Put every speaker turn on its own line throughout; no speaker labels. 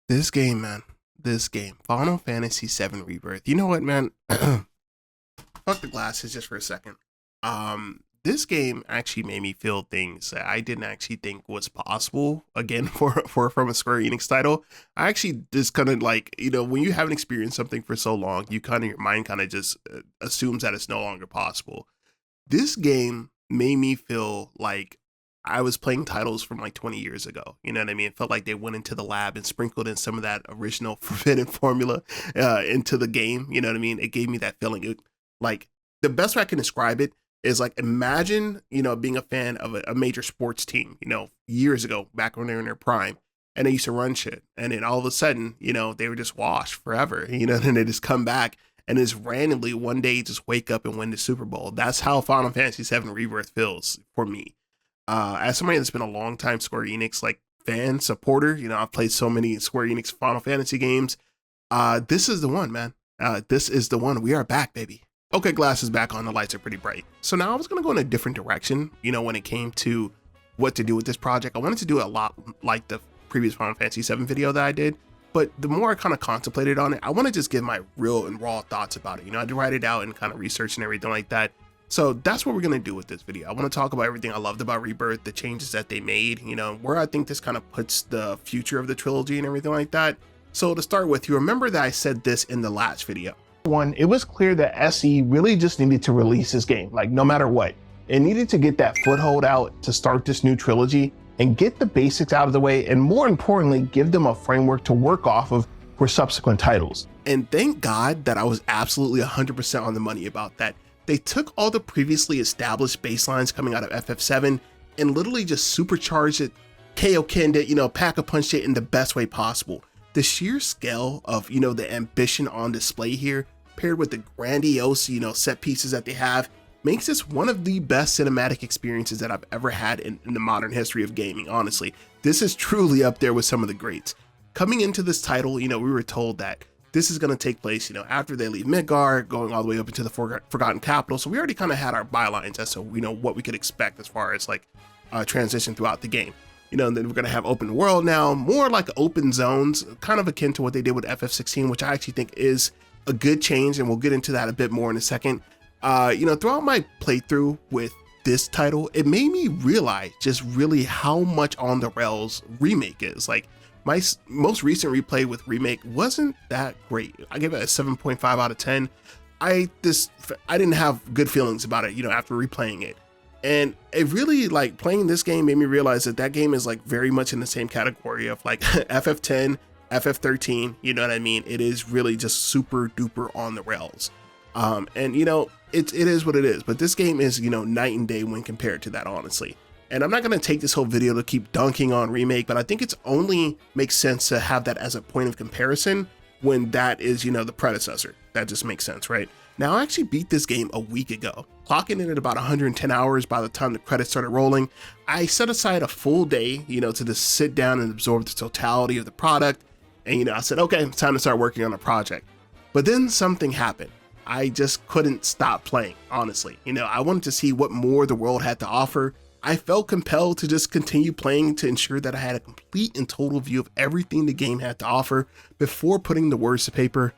This game, man. This game. Final Fantasy VII Rebirth. You know what, man? Fuck the glasses just for a second. This game actually made me feel things that I didn't actually think was possible. Again, for from a Square Enix title, I actually just kind of like when you haven't experienced something for so long, you kind of your mind kind of just assumes that it's no longer possible. This game made me feel like I was playing titles from like 20 years ago. You know what I mean? It felt like they went into the lab and sprinkled in some of that original Forbidden formula into the game. You know what I mean? It gave me that feeling. Like the best way I can describe it is like imagine being a fan of a major sports team. Years ago, back when they were in their prime, and they used to run shit, and then all of a sudden, they were just washed forever. Then they just come back and just randomly one day just wake up and win the Super Bowl. That's how Final Fantasy VII Rebirth feels for me. As somebody that's been a long time Square Enix like fan supporter, I've played so many Square Enix Final Fantasy games. This is the one, man. This is the one. We are back, baby. Okay, glasses back on. The lights are pretty bright. So now I was gonna go in a different direction. When it came to what to do with this project, I wanted to do it a lot like the previous Final Fantasy VII video that I did. But the more I kind of contemplated on it, I want to just give my real and raw thoughts about it. I had to write it out and kind of research and everything like that. So that's what we're going to do with this video. I want to talk about everything I loved about Rebirth, the changes that they made, where I think this kind of puts the future of the trilogy and everything like that. So to start with, you remember that I said this in the last video. One, it was clear that SE really just needed to release this game, like no matter what. It needed to get that foothold out to start this new trilogy and get the basics out of the way, and more importantly, give them a framework to work off of for subsequent titles. And thank God that I was absolutely 100% on the money about that. They took all the previously established baselines coming out of FF7 and literally just supercharged it, KO-kenned it, pack-a-punched it in the best way possible. The sheer scale of, the ambition on display here, paired with the grandiose, set pieces that they have, makes this one of the best cinematic experiences that I've ever had in the modern history of gaming, honestly. This is truly up there with some of the greats. Coming into this title, we were told that this is going to take place, after they leave Midgar, going all the way up into the Forgotten Capital. So we already kind of had our bylines as to, what we could expect as far as like transition throughout the game. And then we're going to have open world now, more like open zones, kind of akin to what they did with FF16, which I actually think is a good change. And we'll get into that a bit more in a second. Throughout my playthrough with this title, it made me realize just really how much on the rails Remake is. Like, my most recent replay with Remake wasn't that great. I gave it a 7.5 out of 10. I didn't have good feelings about it, after replaying it. And it really, like, playing this game made me realize that game is like very much in the same category of like FF10, FF13, you know what I mean? It is really just super duper on the rails. It is what it is, but this game is, night and day when compared to that, honestly. And I'm not going to take this whole video to keep dunking on Remake, but I think it's only makes sense to have that as a point of comparison when that is, the predecessor. That just makes sense, right? Now, I actually beat this game a week ago, clocking in at about 110 hours by the time the credits started rolling. I set aside a full day, to just sit down and absorb the totality of the product. And, I said, okay, it's time to start working on a project. But then something happened. I just couldn't stop playing, honestly. I wanted to see what more the world had to offer. I felt compelled to just continue playing to ensure that I had a complete and total view of everything the game had to offer before putting the words to paper.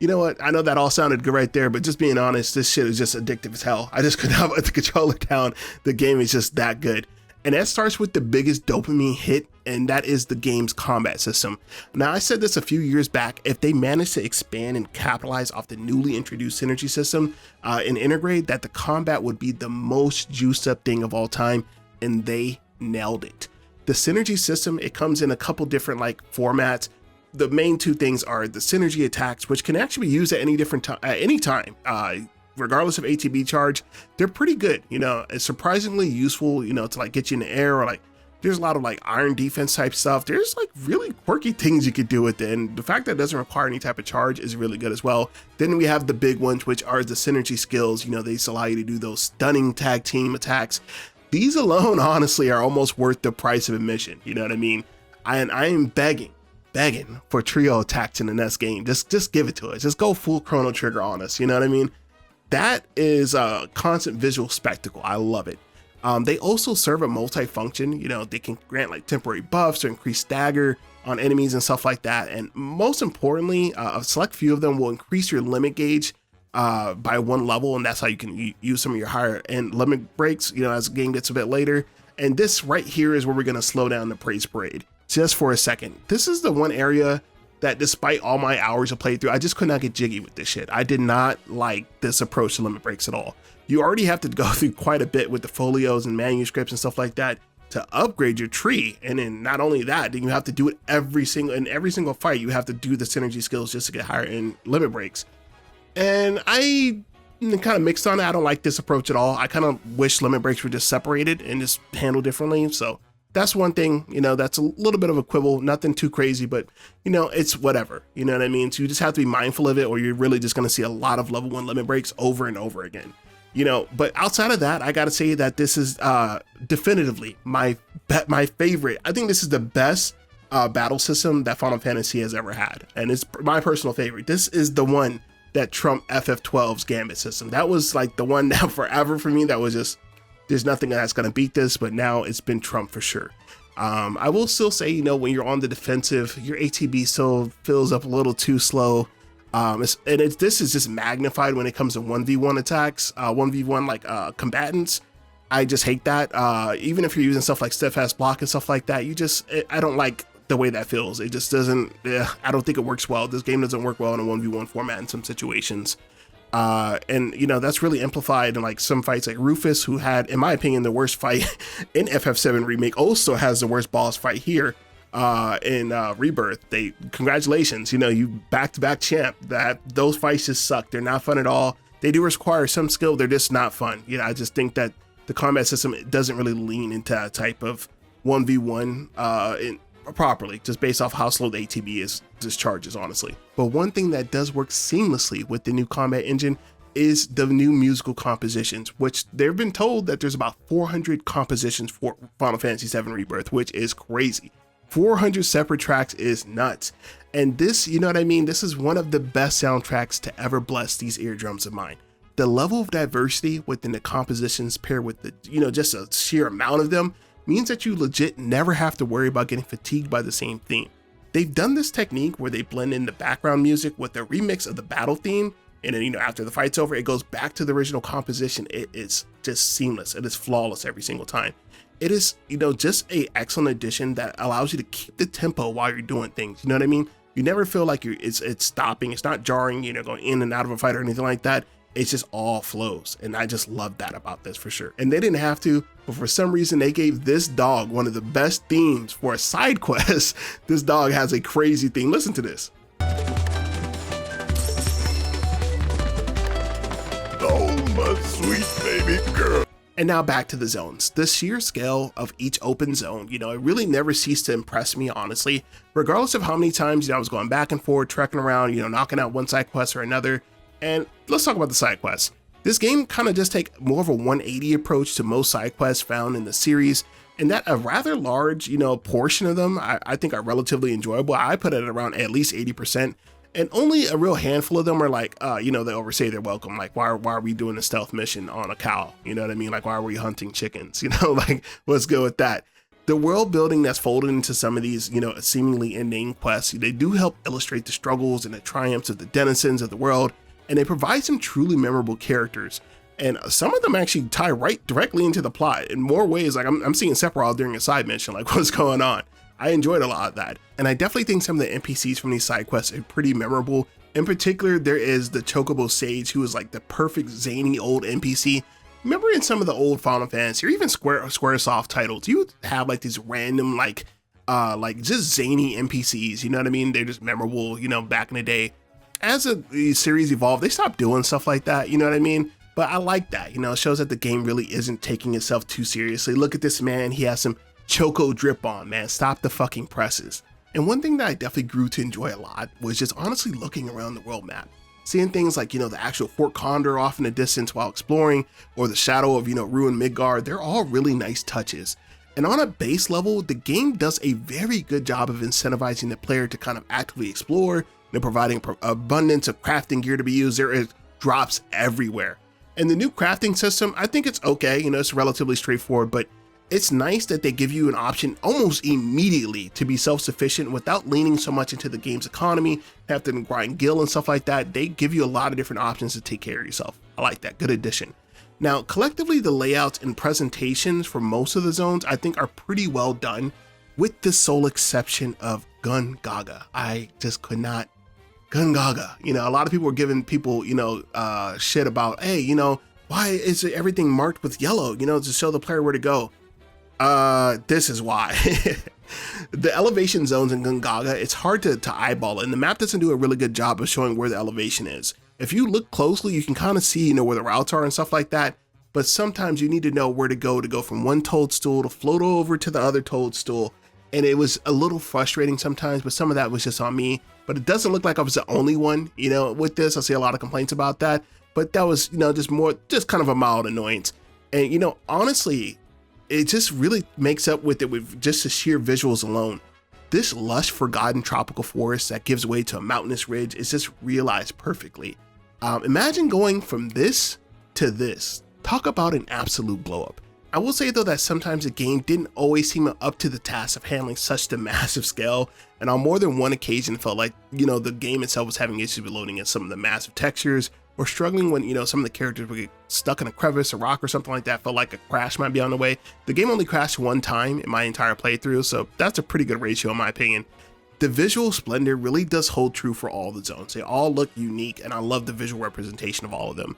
You know what? I know that all sounded good right there, but just being honest, this shit is just addictive as hell. I just could not put the controller down. The game is just that good. And that starts with the biggest dopamine hit, and that is the game's combat system. Now, I said this a few years back, if they manage to expand and capitalize off the newly introduced synergy system and integrate, that the combat would be the most juiced up thing of all time, and they nailed it. The synergy system, it comes in a couple different like formats. The main two things are the synergy attacks, which can actually be used at any different time, at any time. Regardless of ATB charge, they're pretty good. It's surprisingly useful, to like get you in the air, or like there's a lot of like iron defense type stuff. There's like really quirky things you could do with it. And the fact that it doesn't require any type of charge is really good as well. Then we have the big ones, which are the synergy skills. They just allow you to do those stunning tag team attacks. These alone, honestly, are almost worth the price of admission. You know what I mean? I am begging for trio attacks in the next game. Just give it to us. Just go full Chrono Trigger on us. You know what I mean? That is a constant visual spectacle. I love it. They also serve a multi-function. You know, they can grant like temporary buffs or increase stagger on enemies and stuff like that. And most importantly, a select few of them will increase your limit gauge by 1 level, and that's how you can use some of your higher end limit breaks, you know, as the game gets a bit later. And this right here is where we're going to slow down the praise parade just for a second. This is the one area that, despite all my hours of playthrough, I just could not get jiggy with this shit. I did not like this approach to limit breaks at all. You already have to go through quite a bit with the folios and manuscripts and stuff like that to upgrade your tree. And then not only that, then you have to do it every single fight. You have to do the synergy skills just to get higher end limit breaks. And I kind of mixed on it. I don't like this approach at all. I kind of wish limit breaks were just separated and just handled differently. So that's one thing, you know, that's a little bit of a quibble, nothing too crazy, but you know, it's whatever, you know what I mean? So you just have to be mindful of it, or you're really just going to see a lot of level 1 limit breaks over and over again, you know. But outside of that, I got to say that this is definitively my favorite. I think this is the best battle system that Final Fantasy has ever had. And it's my personal favorite. This is the one that trumped FF12's Gambit system. That was like the one that forever for me, that was just, there's nothing that's going to beat this, but now it's been trumped for sure. I will still say, you know, when you're on the defensive, your ATB still fills up a little too slow. This is just magnified when it comes to 1v1 attacks, 1v1 like combatants. I just hate that. Even if you're using stuff like steadfast block and stuff like that, I don't like the way that feels. It just doesn't, I don't think it works well. This game doesn't work well in a 1v1 format in some situations. And you know, that's really amplified in like some fights, like Rufus, who had, in my opinion, the worst fight in FF7 Remake, also has the worst boss fight here in Rebirth. Congratulations, you know, you back-to-back champ. Those fights just suck. They're not fun at all. They do require some skill. They're just not fun. You know, I just think that the combat system doesn't really lean into that type of 1v1 properly, just based off how slow the ATB is discharges, honestly. But one thing that does work seamlessly with the new combat engine is the new musical compositions, which they've been told that there's about 400 compositions for Final Fantasy VII Rebirth, which is crazy. 400 separate tracks is nuts. And this, you know what I mean? This is one of the best soundtracks to ever bless these eardrums of mine. The level of diversity within the compositions paired with the, you know, just a sheer amount of them means that you legit never have to worry about getting fatigued by the same theme. They've done this technique where they blend in the background music with a remix of the battle theme, and then, you know, after the fight's over, it goes back to the original composition. It is just seamless. It is flawless every single time. It is, you know, just a excellent addition that allows you to keep the tempo while you're doing things. You know what I mean? You never feel like it's stopping. It's not jarring, you know, going in and out of a fight or anything like that. It's just all flows, and I just love that about this for sure. And they didn't have to, but for some reason they gave this dog one of the best themes for a side quest. This dog has a crazy theme. Listen to this. Oh, my sweet baby girl. And now back to the zones. The sheer scale of each open zone, you know, it really never ceased to impress me, honestly. Regardless of how many times, you know, I was going back and forth, trekking around, you know, knocking out one side quest or another. And let's talk about the side quests. This game kind of just take more of a 180 approach to most side quests found in the series, and that a rather large, you know, portion of them I think are relatively enjoyable. I put it at around at least 80%, and only a real handful of them are like, you know, they overstay their welcome. Like, why are we doing a stealth mission on a cow? You know what I mean? Like, why are we hunting chickens? You know, like, what's good with that? The world building that's folded into some of these, you know, seemingly inane quests, they do help illustrate the struggles and the triumphs of the denizens of the world, and they provide some truly memorable characters. And some of them actually tie right directly into the plot in more ways. Like I'm seeing Sephiroth during a side mission, like what's going on? I enjoyed a lot of that. And I definitely think some of the NPCs from these side quests are pretty memorable. In particular, there is the Chocobo Sage, who is like the perfect zany old NPC. Remember in some of the old Final Fantasy or even Squaresoft titles, you would have like these random like just zany NPCs, you know what I mean? They're just memorable, you know, back in the day. As the series evolved, they stopped doing stuff like that, you know what I mean? But I like that, you know, it shows that the game really isn't taking itself too seriously. Look at this man, he has some Choco drip on, man, stop the fucking presses. And one thing that I definitely grew to enjoy a lot was just honestly looking around the world map. Seeing things like, you know, the actual Fort Condor off in the distance while exploring, or the shadow of, you know, ruined Midgard, they're all really nice touches. And on a base level, the game does a very good job of incentivizing the player to kind of actively explore. They're providing abundance of crafting gear to be used. There is drops everywhere. And the new crafting system, I think it's okay, it's relatively straightforward, but it's nice that they give you an option almost immediately to be self-sufficient without leaning so much into the game's economy, have to grind gil and stuff like that. They give you a lot of different options to take care of yourself. I like that, good addition. Now, collectively, the layouts and presentations for most of the zones, I think, are pretty well done, with the sole exception of Gungaga. I just could not. Gungaga. A lot of people were giving people, shit about, hey, why is everything marked with yellow, to show the player where to go. This is why. The elevation zones in Gungaga, it's hard to eyeball it, and the map doesn't do a really good job of showing where the elevation is. If you look closely, you can kind of see, where the routes are and stuff like that, but sometimes you need to know where to go from one toadstool to float over to the other toadstool, and it was a little frustrating sometimes, but some of that was just on me. But it doesn't look like I was the only one, with this. I see a lot of complaints about that, but that was, just kind of a mild annoyance. And, honestly, it just really makes up with it with just the sheer visuals alone. This lush, forgotten tropical forest that gives way to a mountainous ridge is just realized perfectly. Imagine going from this to this. Talk about an absolute blow up. I will say though that sometimes the game didn't always seem up to the task of handling such a massive scale, and on more than one occasion felt like, the game itself was having issues with loading in some of the massive textures, or struggling when, some of the characters would get stuck in a crevice, a rock or something like that, felt like a crash might be on the way. The game only crashed one time in my entire playthrough, so that's a pretty good ratio in my opinion. The visual splendor really does hold true for all the zones. They all look unique, and I love the visual representation of all of them.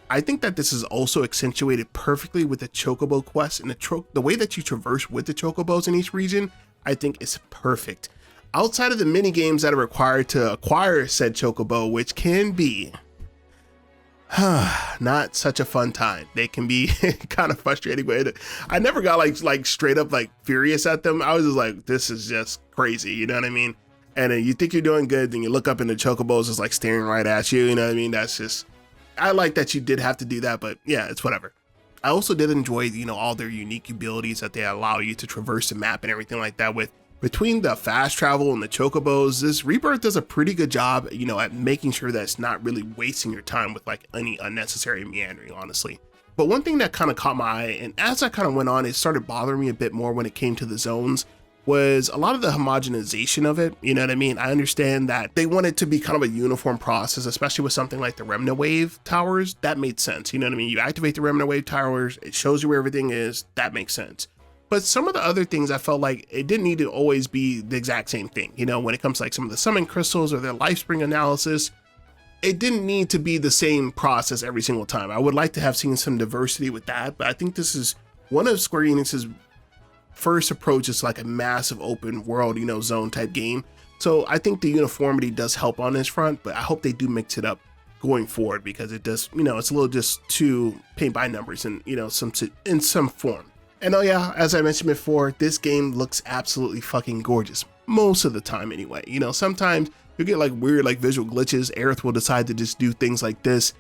I think that this is also accentuated perfectly with the chocobo quest, and the way that you traverse with the chocobos in each region, I think is perfect. Outside of the mini games that are required to acquire said chocobo, which can be not such a fun time. They can be kind of frustrating, but I never got like straight up like furious at them. I was just like, this is just crazy, you know what I mean? And then you think you're doing good, then you look up and the chocobos is like staring right at you, you know what I mean? That's just, I like that you did have to do that, but yeah, it's whatever. I also did enjoy, all their unique abilities that they allow you to traverse the map and everything like that with. Between the fast travel and the chocobos, this Rebirth does a pretty good job, at making sure that it's not really wasting your time with like any unnecessary meandering, honestly. But one thing that kind of caught my eye, and as I kind of went on, it started bothering me a bit more when it came to the zones, was a lot of the homogenization of it. You know what I mean? I understand that they want it to be kind of a uniform process, especially with something like the Remnant Wave towers. That made sense. You know what I mean? You activate the Remnant Wave towers, it shows you where everything is. That makes sense. But some of the other things, I felt like it didn't need to always be the exact same thing. When it comes to like some of the summon crystals or their life spring analysis, it didn't need to be the same process every single time. I would like to have seen some diversity with that, but I think this is one of Square Enix's first approaches to like a massive open world, zone type game. So I think the uniformity does help on this front, but I hope they do mix it up going forward, because it does, it's a little just too paint by numbers and, in some form. And oh yeah, as I mentioned before, this game looks absolutely fucking gorgeous. Most of the time anyway. Sometimes you get like weird like visual glitches. Aerith will decide to just do things like this.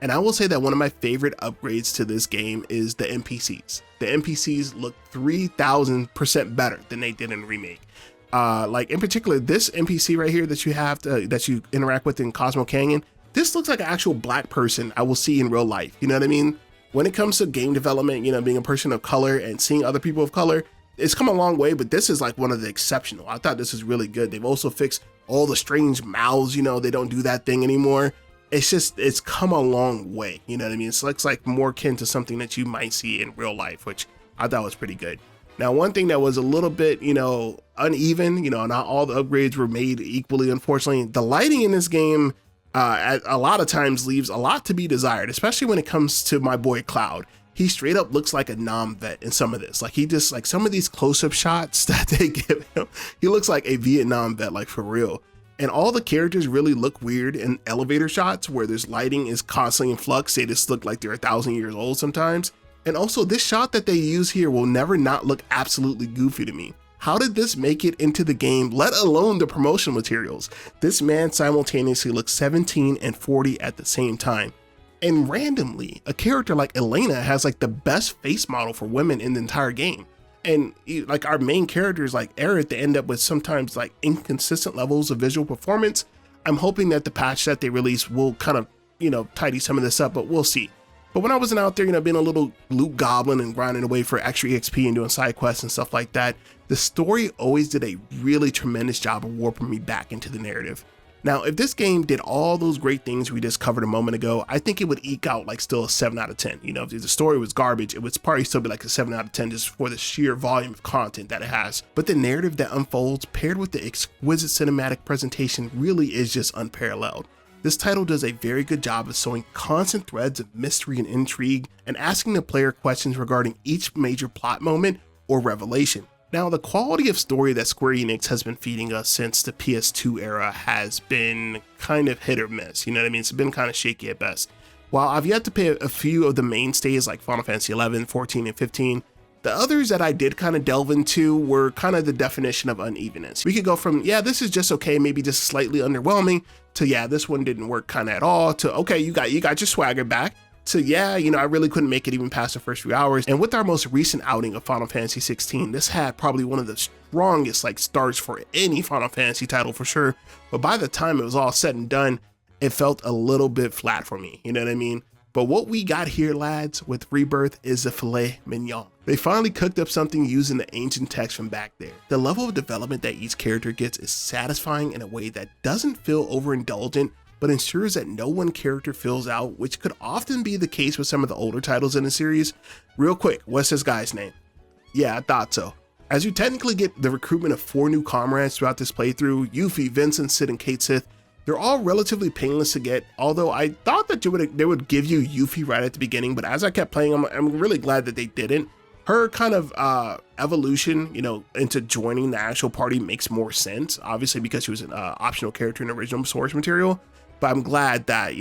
And I will say that one of my favorite upgrades to this game is the NPCs. The NPCs look 3,000% better than they did in Remake. Like in particular, this NPC right here that you have to, that you interact with in Cosmo Canyon, this looks like an actual black person I will see in real life. You know what I mean? When it comes to game development, being a person of color and seeing other people of color, it's come a long way, but this is like one of the exceptional. I thought this was really good. They've also fixed all the strange mouths, they don't do that thing anymore. It's come a long way, you know what I mean? It looks like more akin to something that you might see in real life, which I thought was pretty good. Now, one thing that was a little bit, uneven, not all the upgrades were made equally, unfortunately. The lighting in this game, a lot of times leaves a lot to be desired, especially when it comes to my boy Cloud. He straight up looks like a vet in some of this. Like he just like some of these close-up shots that they give him, he looks like a Vietnam vet, like for real. And all the characters really look weird in elevator shots where there's lighting is constantly in flux. They just look like they're 1,000 years old sometimes. And also this shot that they use here will never not look absolutely goofy to me. How did this make it into the game, let alone the promotion materials? This man simultaneously looks 17 and 40 at the same time. And randomly, a character like Elena has like the best face model for women in the entire game. And like our main characters like Aerith, they end up with sometimes like inconsistent levels of visual performance. I'm hoping that the patch that they release will kind of tidy some of this up, but we'll see. But when I wasn't out there, being a little loot goblin and grinding away for extra EXP and doing side quests and stuff like that, the story always did a really tremendous job of warping me back into the narrative. Now, if this game did all those great things we just covered a moment ago, I think it would eke out like still a 7 out of 10. If the story was garbage, it would probably still be like a 7 out of 10 just for the sheer volume of content that it has. But the narrative that unfolds paired with the exquisite cinematic presentation really is just unparalleled. This title does a very good job of sowing constant threads of mystery and intrigue and asking the player questions regarding each major plot moment or revelation. Now, the quality of story that Square Enix has been feeding us since the PS2 era has been kind of hit or miss, It's been kind of shaky at best. While I've yet to play a few of the mainstays like Final Fantasy 11, 14, and 15, the others that I did kind of delve into were kind of the definition of unevenness. We could go from, yeah, this is just okay, maybe just slightly underwhelming, to yeah, this one didn't work kind of at all, to okay, you got your swagger back, to yeah, I really couldn't make it even past the first few hours. And with our most recent outing of Final Fantasy 16, this had probably one of the strongest starts for any Final Fantasy title for sure. But by the time it was all said and done, it felt a little bit flat for me, you know what I mean? But what we got here, lads, with Rebirth is the filet mignon. They finally cooked up something using the ancient text from back there. The level of development that each character gets is satisfying in a way that doesn't feel overindulgent, but ensures that no one character fills out, which could often be the case with some of the older titles in the series. Real quick, what's this guy's name? Yeah, I thought so. As you technically get the recruitment of 4 new comrades throughout this playthrough, Yuffie, Vincent, Cid, and Cait Sith, they're all relatively painless to get, although I thought that they would give you Yuffie right at the beginning, but as I kept playing, I'm really glad that they didn't. Her kind of evolution, into joining the actual party makes more sense, obviously because she was an optional character in the original source material, but I'm glad that,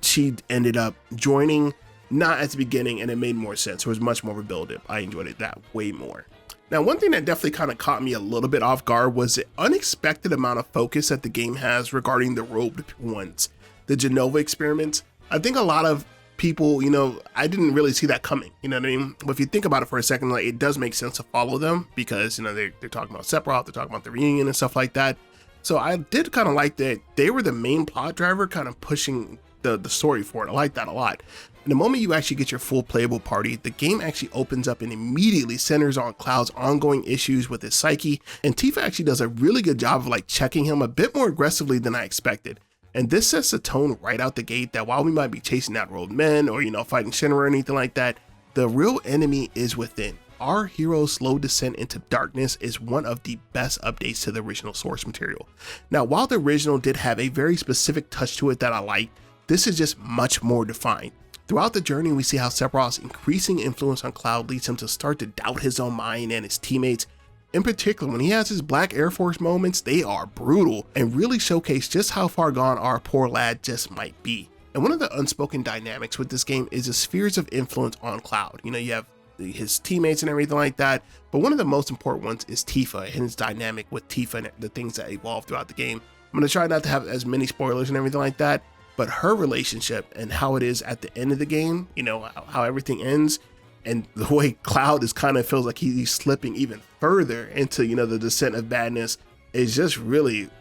she ended up joining not at the beginning and it made more sense. It was much more of a build-up. I enjoyed it that way more. Now, one thing that definitely kind of caught me a little bit off guard was the unexpected amount of focus that the game has regarding the robed ones, the Genova experiments. I think a lot of people, I didn't really see that coming, you know what I mean? But if you think about it for a second, it does make sense to follow them because, they're talking about Sephiroth, they're talking about the reunion and stuff like that. So I did kind of like that they were the main plot driver kind of pushing the story forward. I like that a lot. And the moment you actually get your full playable party, the game actually opens up and immediately centers on Cloud's ongoing issues with his psyche, and Tifa actually does a really good job of checking him a bit more aggressively than I expected. And this sets the tone right out the gate that while we might be chasing out rogue men or fighting Shinra or anything like that, the real enemy is within. Our hero's slow descent into darkness is one of the best updates to the original source material. Now, while the original did have a very specific touch to it that I liked, this is just much more defined. Throughout the journey, we see how Sephiroth's increasing influence on Cloud leads him to start to doubt his own mind and his teammates. In particular, when he has his Black Air Force moments, they are brutal and really showcase just how far gone our poor lad just might be. And one of the unspoken dynamics with this game is the spheres of influence on Cloud. You have his teammates and everything like that, but one of the most important ones is Tifa and his dynamic with Tifa and the things that evolve throughout the game. I'm going to try not to have as many spoilers and everything like that, but her relationship and how it is at the end of the game, how everything ends, and the way Cloud is kind of feels like he's slipping even further into, the descent of badness is just really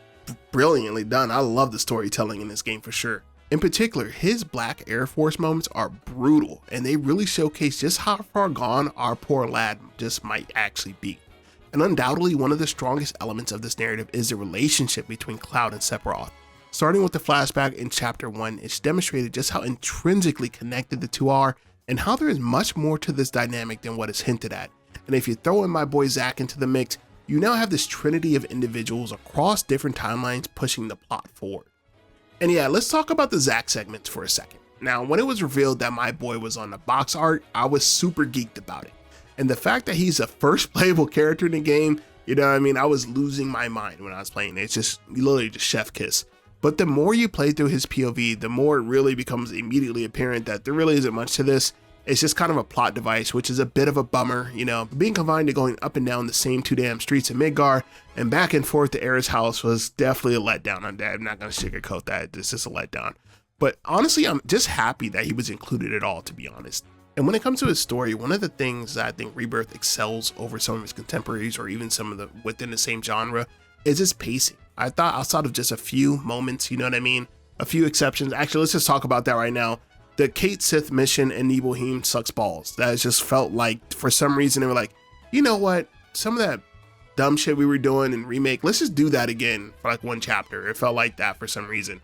brilliantly done. I love the storytelling in this game for sure. In particular, his Black Air Force moments are brutal, and they really showcase just how far gone our poor lad just might actually be. And undoubtedly, one of the strongest elements of this narrative is the relationship between Cloud and Sephiroth. Starting with the flashback in Chapter 1, it's demonstrated just how intrinsically connected the two are, and how there is much more to this dynamic than what is hinted at. And if you throw in my boy Zack into the mix, you now have this trinity of individuals across different timelines pushing the plot forward. And yeah, let's talk about the Zack segments for a second. Now, when it was revealed that my boy was on the box art, I was super geeked about it. And the fact that he's the first playable character in the game, I was losing my mind when I was playing it. It's just literally just chef kiss. But the more you play through his POV, the more it really becomes immediately apparent that there really isn't much to this. It's just kind of a plot device, which is a bit of a bummer, Being confined to going up and down the same 2 damn streets of Midgar and back and forth to Aerith's house was definitely a letdown on that. I'm not going to sugarcoat that. It's just a letdown. But honestly, I'm just happy that he was included at all, to be honest. And when it comes to his story, one of the things that I think Rebirth excels over some of his contemporaries or even some of the within the same genre is his pacing. I thought outside of just a few moments, a few exceptions. Actually, let's just talk about that right now. The Kate Sith mission in Nibelheim sucks balls. That just felt like, for some reason, they were like, you know what? Some of that dumb shit we were doing in Remake, let's just do that again for like one chapter. It felt like that for some reason.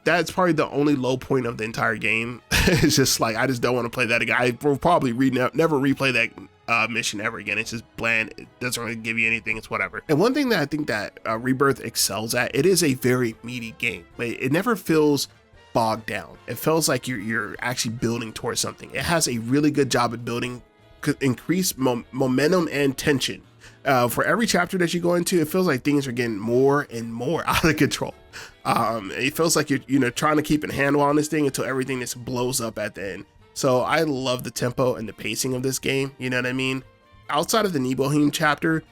That's probably the only low point of the entire game. It's just like, I just don't want to play that again. I will probably never replay that mission ever again. It's just bland. It doesn't really give you anything. It's whatever. And one thing that I think that Rebirth excels at, it is a very meaty game. It never feels bogged down. It feels like you're actually building towards something. It has a really good job at building increased momentum and tension. For every chapter that you go into, it feels like things are getting more and more out of control. It feels like you're trying to keep a handle on this thing until everything just blows up at the end. So I love the tempo and the pacing of this game. You know what I mean? Outside of the Nibelheim chapter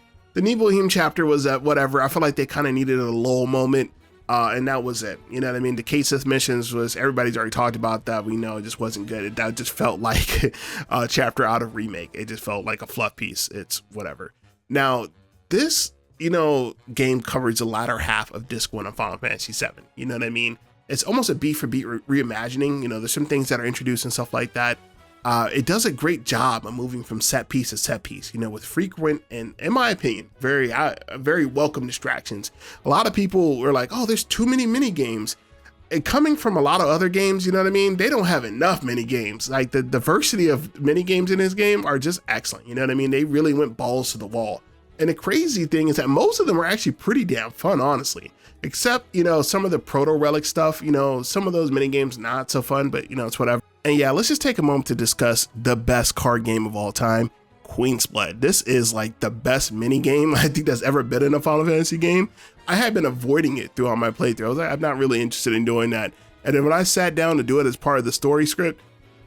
was whatever. I feel like they kind of needed a lull moment. And that was it. You know what I mean? The Kate Sith missions was, everybody's already talked about that. We know it just wasn't good. That just felt like a chapter out of Remake. It just felt like a fluff piece. It's whatever. Now, this, game covers the latter half of Disc 1 of Final Fantasy VII. You know what I mean? It's almost a beat for beat reimagining. There's some things that are introduced and stuff like that. It does a great job of moving from set piece to set piece, with frequent and, in my opinion, very welcome distractions. A lot of people were like, oh, there's too many mini games. And coming from a lot of other games, you know what I mean? They don't have enough mini games. Like, the diversity of mini games in this game are just excellent. You know what I mean? They really went balls to the wall. And the crazy thing is that most of them are actually pretty damn fun, honestly. Except, some of the proto relic stuff, some of those mini games not so fun, but it's whatever. And yeah, let's just take a moment to discuss the best card game of all time, Queen's Blood. This is like the best mini game I think that's ever been in a Final Fantasy game. I had been avoiding it throughout my playthrough. I was like, I'm not really interested in doing that. And then when I sat down to do it as part of the story script,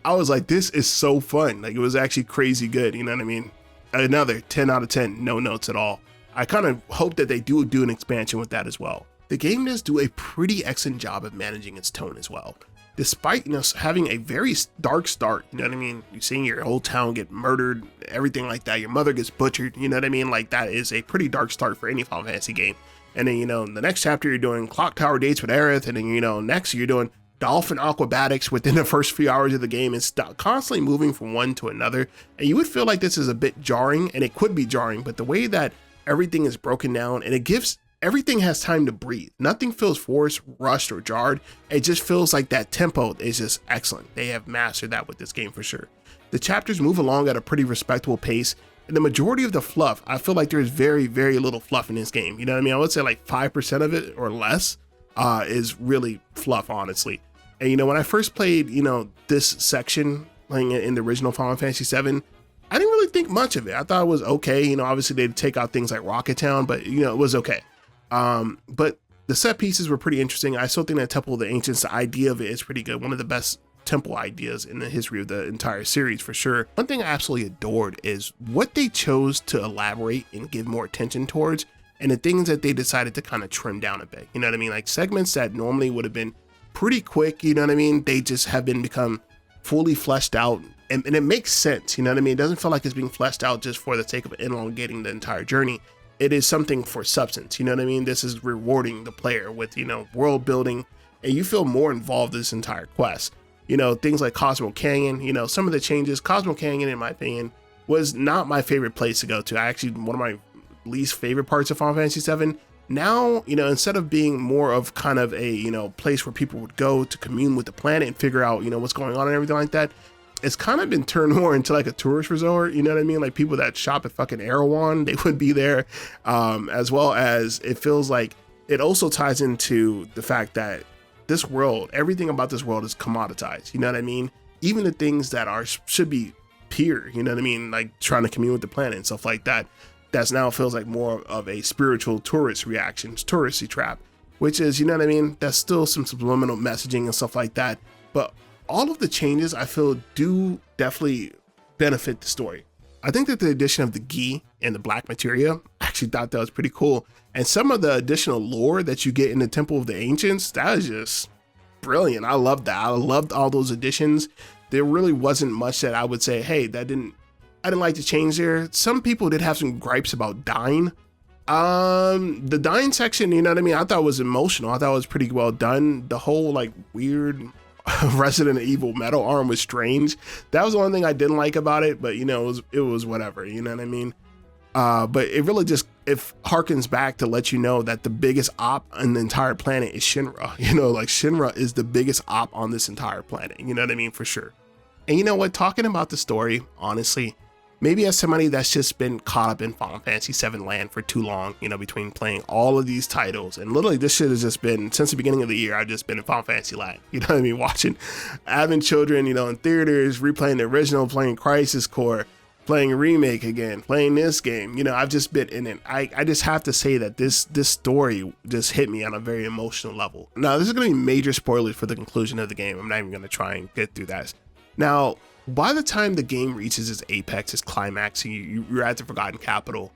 I was like, this is so fun. Like, it was actually crazy good. You know what I mean? Another 10 out of 10, no notes at all. I kind of hope that they do an expansion with that as well. The game does do a pretty excellent job of managing its tone as well. Despite, having a very dark start, you know what I mean? You're seeing your whole town get murdered, everything like that. Your mother gets butchered, you know what I mean? Like, that is a pretty dark start for any Final Fantasy game. And then, in the next chapter, you're doing clock tower dates with Aerith. And then, next you're doing dolphin aquabatics within the first few hours of the game and constantly moving from one to another. And you would feel like this is a bit jarring, and it could be jarring, but the way that everything is broken down, and everything has time to breathe. Nothing feels forced, rushed, or jarred. It just feels like that tempo is just excellent. They have mastered that with this game for sure. The chapters move along at a pretty respectable pace, and the majority of the fluff, I feel like there's very, very little fluff in this game. You know what I mean? I would say like 5% of it or less is really fluff, honestly. And when I first played, this section playing it in the original Final Fantasy VII, I didn't really think much of it. I thought it was okay. Obviously they'd take out things like Rocket Town, but it was okay. But the set pieces were pretty interesting. I still think that Temple of the Ancients, the idea of it is pretty good. One of the best temple ideas in the history of the entire series for sure. One thing I absolutely adored is what they chose to elaborate and give more attention towards, and the things that they decided to kind of trim down a bit. You know what I mean? Like segments that normally would have been pretty quick, you know what I mean? They just have become fully fleshed out, and it makes sense, you know what I mean? It doesn't feel like it's being fleshed out just for the sake of elongating the entire journey. It is something for substance, you know what I mean? This is rewarding the player with, world building, and you feel more involved in this entire quest. Things like Cosmo Canyon, some of the changes. Cosmo Canyon, in my opinion, was not my favorite place to go to. Actually, one of my least favorite parts of Final Fantasy VII. Now, instead of being more of kind of a, place where people would go to commune with the planet and figure out, what's going on and everything like that, it's kind of been turned more into like a tourist resort, you know what I mean? Like people that shop at fucking Erewhon, they would be there, as well as it feels like it also ties into the fact that this world, everything about this world is commoditized, you know what I mean? Even the things that should be pure, you know what I mean? Like trying to commune with the planet and stuff like that. That's now feels like more of a spiritual tourist reaction, touristy trap, which is, you know what I mean? That's still some subliminal messaging and stuff like that. But all of the changes I feel do definitely benefit the story. I think that the addition of the Gi and the black materia, I actually thought that was pretty cool. And some of the additional lore that you get in the Temple of the Ancients, that is just brilliant. I love that. I loved all those additions. There really wasn't much that I would say, hey, I didn't like the change there. Some people did have some gripes about dying, The dying section, you know what I mean? I thought was emotional. I thought it was pretty well done. The whole like weird Resident Evil metal arm was strange. That was the one thing I didn't like about it, but you know, it was whatever, you know what I mean? But it really just, it harkens back to let you know that the biggest op on the entire planet is Shinra. You know, like Shinra is the biggest op on this entire planet, you know what I mean? For sure. And you know what, talking about the story, honestly, maybe as somebody that's just been caught up in Final Fantasy VII land for too long, you know, between playing all of these titles, and literally this shit has just been, since the beginning of the year, I've just been in Final Fantasy land, you know what I mean, watching, having children, you know, in theaters, replaying the original, playing Crisis Core, playing a remake again, playing this game, you know, I've just been in it. I just have to say that this story just hit me on a very emotional level. Now, this is going to be major spoilers for the conclusion of the game. I'm not even going to try and get through that. Now, by the time the game reaches its apex, its climax, and you're at the Forgotten Capital,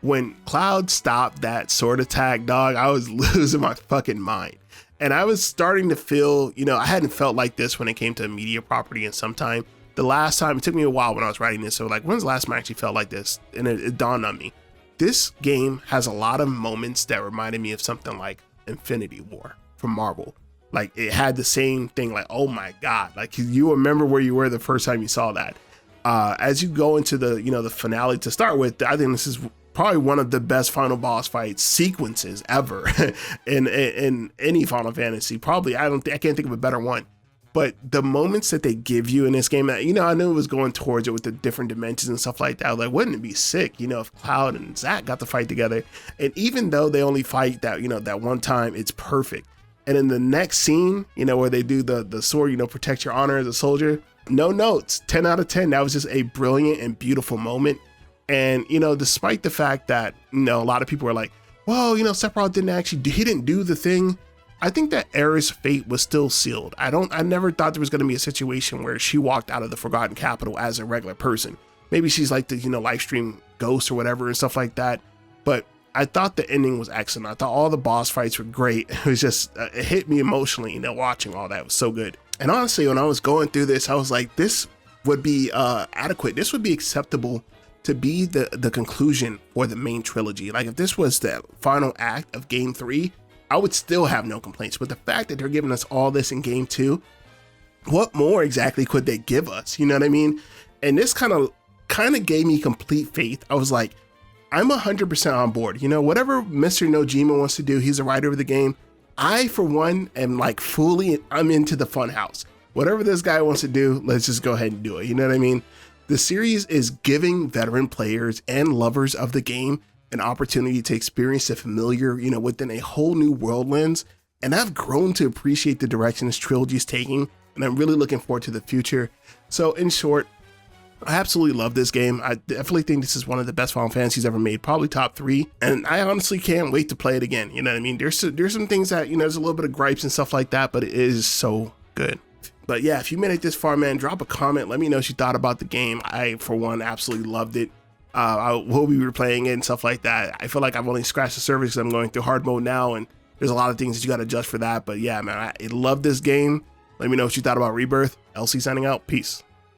when Cloud stopped that sword attack, dog, I was losing my fucking mind. And I was starting to feel, you know, I hadn't felt like this when it came to a media property in some time. The last time, it took me a while when I was writing this, so like, when's the last time I actually felt like this? And it dawned on me. This game has a lot of moments that reminded me of something like Infinity War from Marvel. Like, it had the same thing, like, oh my God, like you remember where you were the first time you saw that. As you go into the, you know, the finale to start with, I think this is probably one of the best final boss fight sequences ever in any Final Fantasy. Probably, I can't think of a better one. But the moments that they give you in this game, you know, I knew it was going towards it with the different dimensions and stuff like that. I was like, wouldn't it be sick, you know, if Cloud and Zack got to fight together? And even though they only fight that, you know, that one time, it's perfect. And in the next scene, you know, where they do the sword, you know, protect your honor as a soldier, no notes, 10 out of 10. That was just a brilliant and beautiful moment. And, you know, despite the fact that, you know, a lot of people were like, well, you know, Sephiroth he didn't do the thing. I think that Aerith's fate was still sealed. I never thought there was going to be a situation where she walked out of the Forgotten Capital as a regular person. Maybe she's like the, you know, live stream ghost or whatever and stuff like that. But I thought the ending was excellent. I thought all the boss fights were great. It was just, it hit me emotionally, you know, watching all that. It was so good. And honestly, when I was going through this, I was like, this would be adequate. This would be acceptable to be the conclusion for the main trilogy. Like, if this was the final act of game 3, I would still have no complaints. But the fact that they're giving us all this in game 2, what more exactly could they give us? You know what I mean? And this kind of gave me complete faith. I was like, I'm 100% on board. You know, whatever Mr. Nojima wants to do, he's a writer of the game. I, for one, am like I'm into the fun house. Whatever this guy wants to do, let's just go ahead and do it. You know what I mean? The series is giving veteran players and lovers of the game an opportunity to experience the familiar, you know, within a whole new world lens. And I've grown to appreciate the direction this trilogy is taking, and I'm really looking forward to the future. So in short, I absolutely love this game. I definitely think this is one of the best Final Fantasies ever made, probably top 3. And I honestly can't wait to play it again. You know what I mean? There's some things that, you know, there's a little bit of gripes and stuff like that, but it is so good. But yeah, if you made it this far, man, drop a comment. Let me know what you thought about the game. I, for one, absolutely loved it. I will be replaying it and stuff like that. I feel like I've only scratched the surface because I'm going through hard mode now, and there's a lot of things that you got to adjust for that. But yeah, man, I love this game. Let me know what you thought about Rebirth. LC signing out. Peace.